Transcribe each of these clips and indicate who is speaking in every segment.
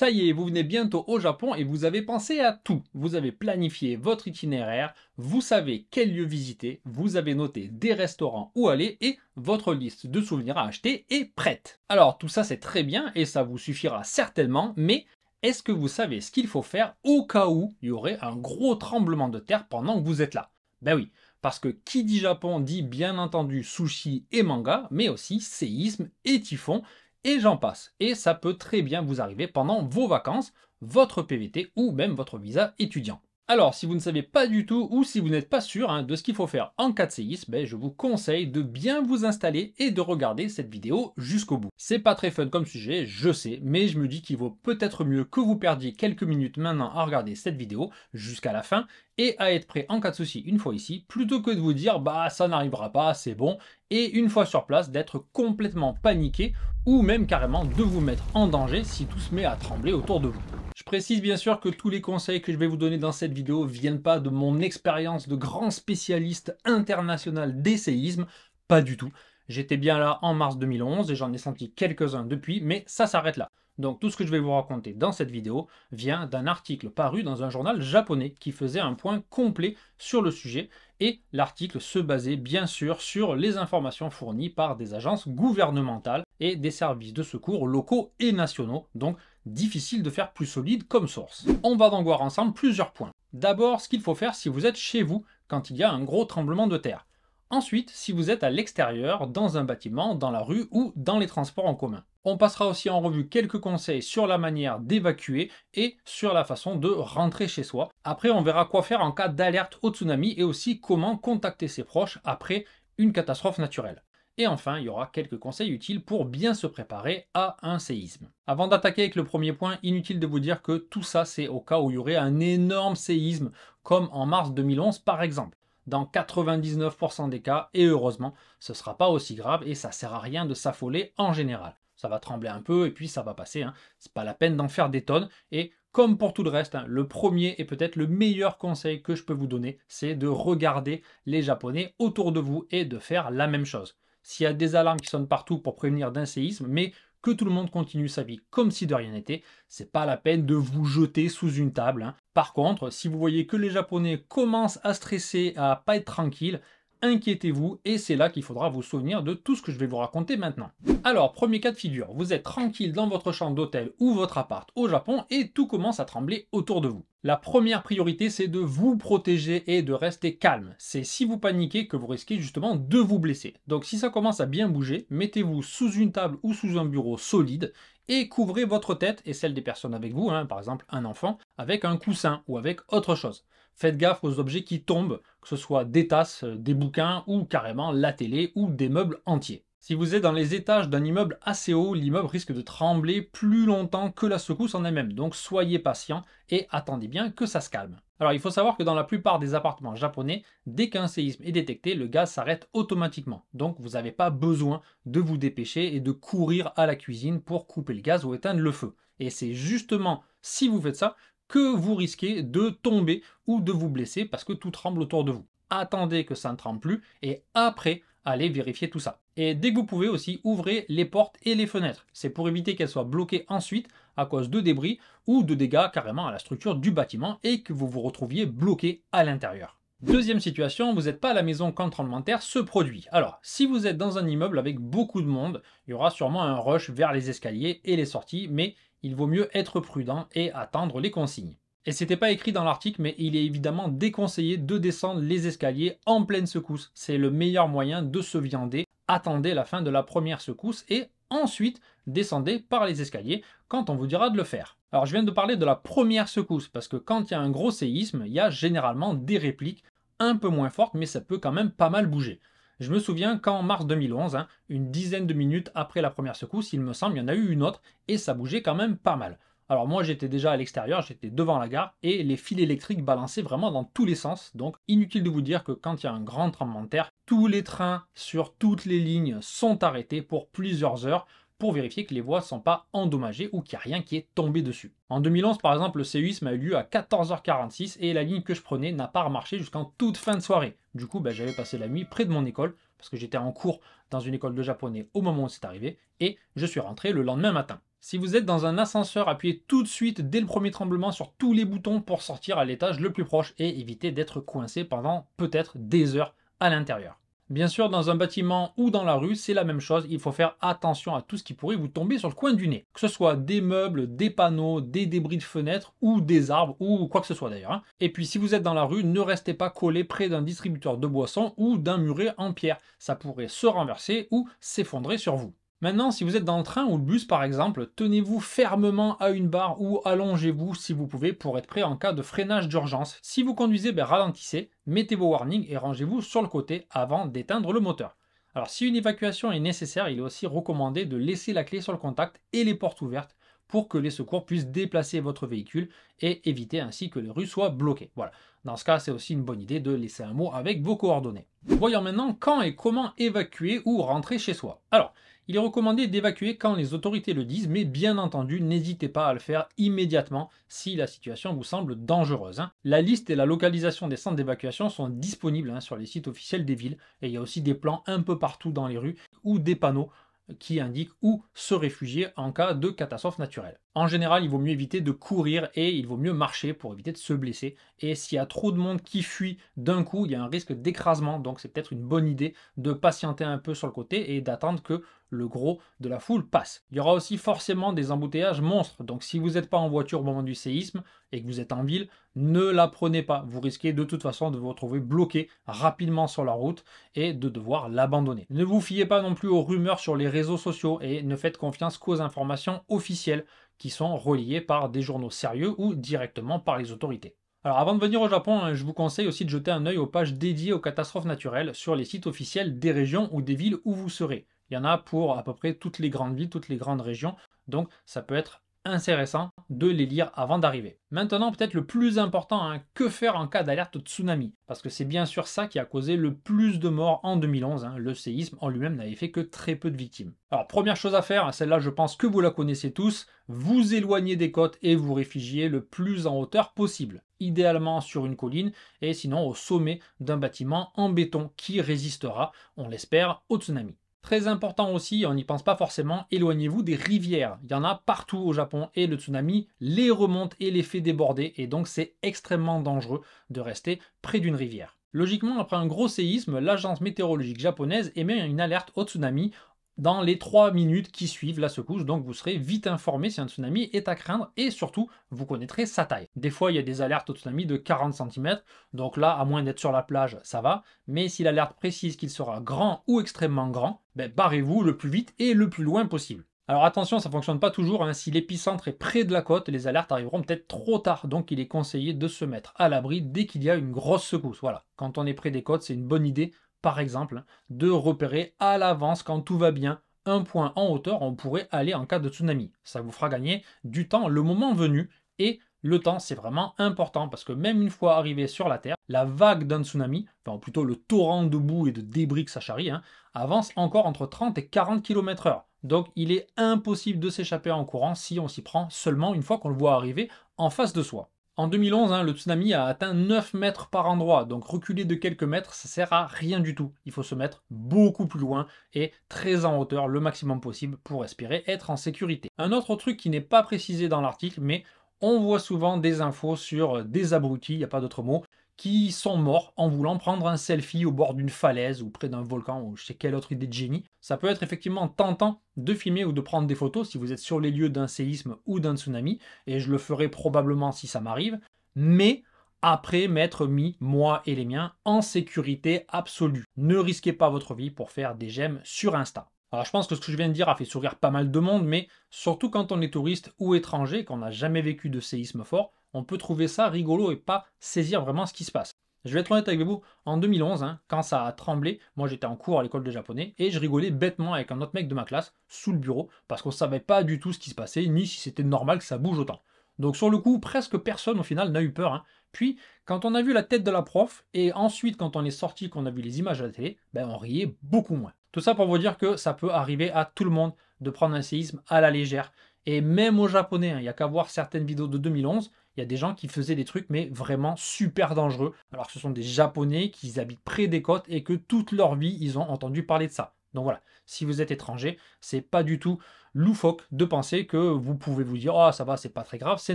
Speaker 1: Ça y est, vous venez bientôt au Japon et vous avez pensé à tout. Vous avez planifié votre itinéraire, vous savez quel lieu visiter, vous avez noté des restaurants où aller et votre liste de souvenirs à acheter est prête. Alors tout ça c'est très bien et ça vous suffira certainement, mais est-ce que vous savez ce qu'il faut faire au cas où il y aurait un gros tremblement de terre pendant que vous êtes là? Ben oui, parce que qui dit Japon dit bien entendu sushi et manga, mais aussi séisme et typhon, et j'en passe. Et ça peut très bien vous arriver pendant vos vacances, votre PVT ou même votre visa étudiant. Alors, si vous ne savez pas du tout ou si vous n'êtes pas sûr de ce qu'il faut faire en cas de séisme, je vous conseille de bien vous installer et de regarder cette vidéo jusqu'au bout. C'est pas très fun comme sujet, je sais, mais je me dis qu'il vaut peut-être mieux que vous perdiez quelques minutes maintenant à regarder cette vidéo jusqu'à la fin et à être prêt en cas de souci une fois ici, plutôt que de vous dire bah ça n'arrivera pas, c'est bon, et une fois sur place d'être complètement paniqué ou même carrément de vous mettre en danger si tout se met à trembler autour de vous. Je précise bien sûr que tous les conseils que je vais vous donner dans cette vidéo ne viennent pas de mon expérience de grand spécialiste international des séismes, pas du tout. J'étais bien là en mars 2011 et j'en ai senti quelques-uns depuis, mais ça s'arrête là. Donc tout ce que je vais vous raconter dans cette vidéo vient d'un article paru dans un journal japonais qui faisait un point complet sur le sujet et l'article se basait bien sûr sur les informations fournies par des agences gouvernementales et des services de secours locaux et nationaux, donc difficile de faire plus solide comme source. On va donc voir ensemble plusieurs points. D'abord, ce qu'il faut faire si vous êtes chez vous quand il y a un gros tremblement de terre. Ensuite, si vous êtes à l'extérieur, dans un bâtiment, dans la rue ou dans les transports en commun. On passera aussi en revue quelques conseils sur la manière d'évacuer et sur la façon de rentrer chez soi. Après, on verra quoi faire en cas d'alerte au tsunami et aussi comment contacter ses proches après une catastrophe naturelle. Et enfin, il y aura quelques conseils utiles pour bien se préparer à un séisme. Avant d'attaquer avec le premier point, inutile de vous dire que tout ça c'est au cas où il y aurait un énorme séisme, comme en mars 2011 par exemple. Dans 99% des cas, et heureusement, ce ne sera pas aussi grave et ça ne sert à rien de s'affoler en général. Ça va trembler un peu et puis ça va passer, c'est pas la peine d'en faire des tonnes. Et comme pour tout le reste, le premier et peut-être le meilleur conseil que je peux vous donner, c'est de regarder les Japonais autour de vous et de faire la même chose. S'il y a des alarmes qui sonnent partout pour prévenir d'un séisme, mais que tout le monde continue sa vie comme si de rien n'était, c'est pas la peine de vous jeter sous une table. Par contre, si vous voyez que les Japonais commencent à stresser, à pas être tranquilles, inquiétez-vous et c'est là qu'il faudra vous souvenir de tout ce que je vais vous raconter maintenant. Alors, premier cas de figure, vous êtes tranquille dans votre chambre d'hôtel ou votre appart au Japon et tout commence à trembler autour de vous. La première priorité, c'est de vous protéger et de rester calme. C'est si vous paniquez que vous risquez justement de vous blesser. Donc si ça commence à bien bouger, mettez-vous sous une table ou sous un bureau solide et couvrez votre tête et celle des personnes avec vous, par exemple un enfant, avec un coussin ou avec autre chose. Faites gaffe aux objets qui tombent, que ce soit des tasses, des bouquins ou carrément la télé ou des meubles entiers. Si vous êtes dans les étages d'un immeuble assez haut, l'immeuble risque de trembler plus longtemps que la secousse en elle-même. Donc soyez patient et attendez bien que ça se calme. Alors il faut savoir que dans la plupart des appartements japonais, dès qu'un séisme est détecté, le gaz s'arrête automatiquement. Donc vous n'avez pas besoin de vous dépêcher et de courir à la cuisine pour couper le gaz ou éteindre le feu. Et c'est justement si vous faites ça que vous risquez de tomber ou de vous blesser parce que tout tremble autour de vous. Attendez que ça ne tremble plus et après, allez vérifier tout ça. Et dès que vous pouvez aussi, ouvrez les portes et les fenêtres. C'est pour éviter qu'elles soient bloquées ensuite à cause de débris ou de dégâts carrément à la structure du bâtiment et que vous vous retrouviez bloqué à l'intérieur. Deuxième situation, vous n'êtes pas à la maison quand le tremblement de terre se produit. Alors, si vous êtes dans un immeuble avec beaucoup de monde, il y aura sûrement un rush vers les escaliers et les sorties, mais il vaut mieux être prudent et attendre les consignes. Et c'était pas écrit dans l'article, mais il est évidemment déconseillé de descendre les escaliers en pleine secousse. C'est le meilleur moyen de se viander. Attendez la fin de la première secousse et ensuite descendez par les escaliers quand on vous dira de le faire. Alors je viens de parler de la première secousse parce que quand il y a un gros séisme, il y a généralement des répliques un peu moins fortes, mais ça peut quand même pas mal bouger. Je me souviens qu'en mars 2011, une dizaine de minutes après la première secousse, il me semble, il y en a eu une autre et ça bougeait quand même pas mal. Alors moi j'étais déjà à l'extérieur, j'étais devant la gare et les fils électriques balançaient vraiment dans tous les sens. Donc inutile de vous dire que quand il y a un grand tremblement de terre, tous les trains sur toutes les lignes sont arrêtés pour plusieurs heures pour vérifier que les voies ne sont pas endommagées ou qu'il n'y a rien qui est tombé dessus. En 2011 par exemple, le séisme a eu lieu à 14h46 et la ligne que je prenais n'a pas remarché jusqu'en toute fin de soirée. Du coup j'avais passé la nuit près de mon école parce que j'étais en cours dans une école de japonais au moment où c'est arrivé et je suis rentré le lendemain matin. Si vous êtes dans un ascenseur, appuyez tout de suite dès le premier tremblement sur tous les boutons pour sortir à l'étage le plus proche et éviter d'être coincé pendant peut-être des heures à l'intérieur. Bien sûr, dans un bâtiment ou dans la rue, c'est la même chose, il faut faire attention à tout ce qui pourrait vous tomber sur le coin du nez. Que ce soit des meubles, des panneaux, des débris de fenêtres ou des arbres ou quoi que ce soit d'ailleurs. Et puis si vous êtes dans la rue, ne restez pas collé près d'un distributeur de boissons ou d'un muret en pierre. Ça pourrait se renverser ou s'effondrer sur vous. Maintenant, si vous êtes dans le train ou le bus par exemple, tenez-vous fermement à une barre ou allongez-vous si vous pouvez pour être prêt en cas de freinage d'urgence. Si vous conduisez, ralentissez, mettez vos warnings et rangez-vous sur le côté avant d'éteindre le moteur. Alors si une évacuation est nécessaire, il est aussi recommandé de laisser la clé sur le contact et les portes ouvertes pour que les secours puissent déplacer votre véhicule et éviter ainsi que les rues soient bloquées. Voilà. Dans ce cas, c'est aussi une bonne idée de laisser un mot avec vos coordonnées. Voyons maintenant quand et comment évacuer ou rentrer chez soi. Alors, il est recommandé d'évacuer quand les autorités le disent, mais bien entendu, n'hésitez pas à le faire immédiatement si la situation vous semble dangereuse. La liste et la localisation des centres d'évacuation sont disponibles sur les sites officiels des villes, et il y a aussi des plans un peu partout dans les rues ou des panneaux qui indiquent où se réfugier en cas de catastrophe naturelle. En général, il vaut mieux éviter de courir et il vaut mieux marcher pour éviter de se blesser. Et s'il y a trop de monde qui fuit d'un coup, il y a un risque d'écrasement, donc c'est peut-être une bonne idée de patienter un peu sur le côté et d'attendre que le gros de la foule passe. Il y aura aussi forcément des embouteillages monstres, donc si vous n'êtes pas en voiture au moment du séisme et que vous êtes en ville, ne la prenez pas. Vous risquez de toute façon de vous retrouver bloqué rapidement sur la route et de devoir l'abandonner. Ne vous fiez pas non plus aux rumeurs sur les réseaux sociaux et ne faites confiance qu'aux informations officielles qui sont reliées par des journaux sérieux ou directement par les autorités. Alors avant de venir au Japon, je vous conseille aussi de jeter un œil aux pages dédiées aux catastrophes naturelles sur les sites officiels des régions ou des villes où vous serez. Il y en a pour à peu près toutes les grandes villes, toutes les grandes régions, donc ça peut être intéressant de les lire avant d'arriver. Maintenant, peut-être le plus important, que faire en cas d'alerte au tsunami? Parce que c'est bien sûr ça qui a causé le plus de morts en 2011. Le séisme en lui-même n'avait fait que très peu de victimes. Alors, première chose à faire, celle-là je pense que vous la connaissez tous, vous éloignez des côtes et vous réfugiez le plus en hauteur possible. Idéalement sur une colline et sinon au sommet d'un bâtiment en béton qui résistera, on l'espère, au tsunami. Très important aussi, on n'y pense pas forcément, éloignez-vous des rivières. Il y en a partout au Japon et le tsunami les remonte et les fait déborder et donc c'est extrêmement dangereux de rester près d'une rivière. Logiquement, après un gros séisme, l'agence météorologique japonaise émet une alerte au tsunami dans les 3 minutes qui suivent la secousse, donc vous serez vite informé si un tsunami est à craindre et surtout vous connaîtrez sa taille. Des fois il y a des alertes au tsunami de 40 cm, donc là à moins d'être sur la plage ça va, mais si l'alerte précise qu'il sera grand ou extrêmement grand, barrez-vous le plus vite et le plus loin possible. Alors attention, ça ne fonctionne pas toujours, si l'épicentre est près de la côte, les alertes arriveront peut-être trop tard, donc il est conseillé de se mettre à l'abri dès qu'il y a une grosse secousse. Voilà, quand on est près des côtes, c'est une bonne idée par exemple, de repérer à l'avance quand tout va bien un point en hauteur où on pourrait aller en cas de tsunami. Ça vous fera gagner du temps le moment venu et le temps c'est vraiment important parce que même une fois arrivé sur la Terre, la vague d'un tsunami, enfin plutôt le torrent de boue et de débris que ça charrie, avance encore entre 30 et 40 km/h. Donc il est impossible de s'échapper en courant si on s'y prend seulement une fois qu'on le voit arriver en face de soi. En 2011, le tsunami a atteint 9 mètres par endroit, donc reculer de quelques mètres, ça sert à rien du tout. Il faut se mettre beaucoup plus loin et très en hauteur, le maximum possible, pour espérer être en sécurité. Un autre truc qui n'est pas précisé dans l'article, mais on voit souvent des infos sur des abrutis, il n'y a pas d'autre mot, qui sont morts en voulant prendre un selfie au bord d'une falaise ou près d'un volcan ou je sais quelle autre idée de génie. Ça peut être effectivement tentant de filmer ou de prendre des photos si vous êtes sur les lieux d'un séisme ou d'un tsunami, et je le ferai probablement si ça m'arrive, mais après m'être mis, moi et les miens, en sécurité absolue. Ne risquez pas votre vie pour faire des j'aime sur Insta. Alors je pense que ce que je viens de dire a fait sourire pas mal de monde, mais surtout quand on est touriste ou étranger, qu'on n'a jamais vécu de séisme fort, on peut trouver ça rigolo et pas saisir vraiment ce qui se passe. Je vais être honnête avec vous, en 2011, quand ça a tremblé, moi j'étais en cours à l'école de japonais et je rigolais bêtement avec un autre mec de ma classe sous le bureau parce qu'on ne savait pas du tout ce qui se passait ni si c'était normal que ça bouge autant. Donc sur le coup, presque personne au final n'a eu peur. Puis quand on a vu la tête de la prof et ensuite quand on est sorti, qu'on a vu les images à la télé, on riait beaucoup moins. Tout ça pour vous dire que ça peut arriver à tout le monde de prendre un séisme à la légère. Et même aux Japonais, il n'y a qu'à voir certaines vidéos de 2011, il y a des gens qui faisaient des trucs mais vraiment super dangereux. Alors que ce sont des Japonais qui habitent près des côtes et que toute leur vie, ils ont entendu parler de ça. Donc voilà, si vous êtes étranger, c'est pas du tout loufoque de penser que vous pouvez vous dire oh ça va, c'est pas très grave, c'est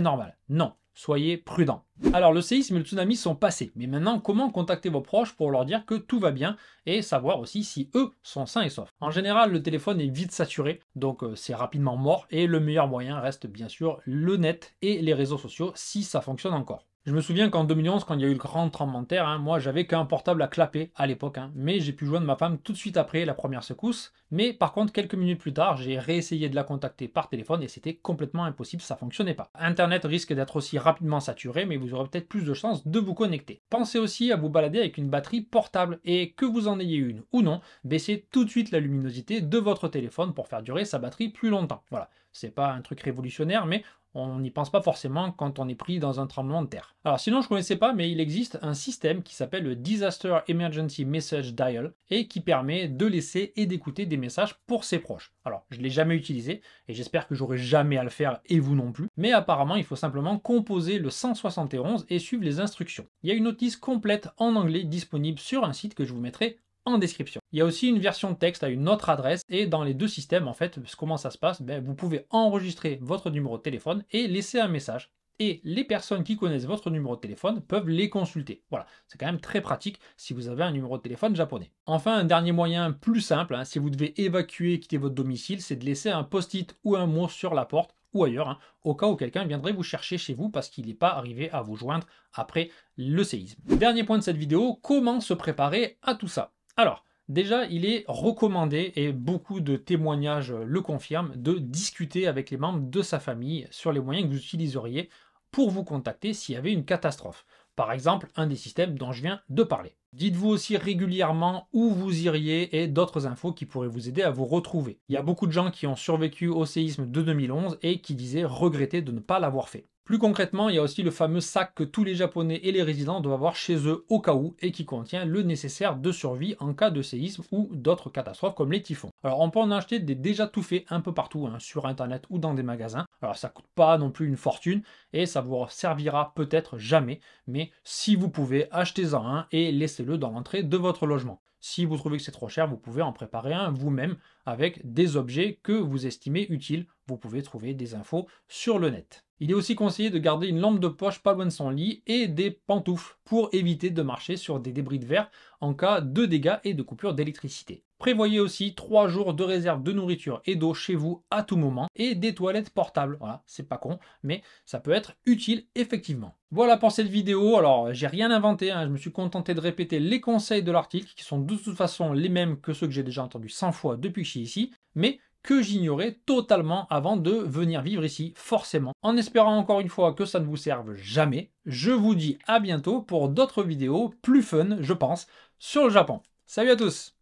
Speaker 1: normal. Non, soyez prudent. Alors le séisme et le tsunami sont passés, mais maintenant comment contacter vos proches pour leur dire que tout va bien et savoir aussi si eux sont sains et saufs. En général, le téléphone est vite saturé, donc c'est rapidement mort et le meilleur moyen reste bien sûr le net et les réseaux sociaux si ça fonctionne encore. Je me souviens qu'en 2011, quand il y a eu le grand tremblement de terre, moi j'avais qu'un portable à clapper à l'époque, mais j'ai pu joindre ma femme tout de suite après la première secousse. Mais par contre, quelques minutes plus tard, j'ai réessayé de la contacter par téléphone et c'était complètement impossible, ça fonctionnait pas. Internet risque d'être aussi rapidement saturé, mais vous aurez peut-être plus de chances de vous connecter. Pensez aussi à vous balader avec une batterie portable et que vous en ayez une ou non, baissez tout de suite la luminosité de votre téléphone pour faire durer sa batterie plus longtemps. Voilà, c'est pas un truc révolutionnaire, mais on n'y pense pas forcément quand on est pris dans un tremblement de terre. Alors sinon, je ne connaissais pas, mais il existe un système qui s'appelle le Disaster Emergency Message Dial et qui permet de laisser et d'écouter des messages pour ses proches. Alors, je ne l'ai jamais utilisé et j'espère que j'aurai jamais à le faire et vous non plus. Mais apparemment, il faut simplement composer le 171 et suivre les instructions. Il y a une notice complète en anglais disponible sur un site que je vous mettrai en description. Il y a aussi une version de texte à une autre adresse et dans les deux systèmes, en fait, comment ça se passe? Vous pouvez enregistrer votre numéro de téléphone et laisser un message. Et les personnes qui connaissent votre numéro de téléphone peuvent les consulter. Voilà, c'est quand même très pratique si vous avez un numéro de téléphone japonais. Enfin, un dernier moyen plus simple, si vous devez évacuer et quitter votre domicile, c'est de laisser un post-it ou un mot sur la porte ou ailleurs, au cas où quelqu'un viendrait vous chercher chez vous parce qu'il n'est pas arrivé à vous joindre après le séisme. Dernier point de cette vidéo, comment se préparer à tout ça? Alors, déjà, il est recommandé, et beaucoup de témoignages le confirment, de discuter avec les membres de sa famille sur les moyens que vous utiliseriez pour vous contacter s'il y avait une catastrophe. Par exemple, un des systèmes dont je viens de parler. Dites-vous aussi régulièrement où vous iriez et d'autres infos qui pourraient vous aider à vous retrouver. Il y a beaucoup de gens qui ont survécu au séisme de 2011 et qui disaient regretter de ne pas l'avoir fait. Plus concrètement, il y a aussi le fameux sac que tous les Japonais et les résidents doivent avoir chez eux au cas où et qui contient le nécessaire de survie en cas de séisme ou d'autres catastrophes comme les typhons. Alors on peut en acheter des déjà tout faits un peu partout, sur internet ou dans des magasins. Alors ça coûte pas non plus une fortune et ça vous servira peut-être jamais, mais si vous pouvez, achetez-en un et laissez-le dans l'entrée de votre logement. Si vous trouvez que c'est trop cher, vous pouvez en préparer un vous-même avec des objets que vous estimez utiles. Vous pouvez trouver des infos sur le net. Il est aussi conseillé de garder une lampe de poche pas loin de son lit et des pantoufles pour éviter de marcher sur des débris de verre en cas de dégâts et de coupure d'électricité. Prévoyez aussi 3 jours de réserve de nourriture et d'eau chez vous à tout moment et des toilettes portables. Voilà, c'est pas con, mais ça peut être utile effectivement. Voilà pour cette vidéo. Alors, j'ai rien inventé, je me suis contenté de répéter les conseils de l'article qui sont de toute façon les mêmes que ceux que j'ai déjà entendus 100 fois depuis que je suis ici, mais que j'ignorais totalement avant de venir vivre ici, forcément. En espérant encore une fois que ça ne vous serve jamais, je vous dis à bientôt pour d'autres vidéos plus fun, je pense, sur le Japon. Salut à tous!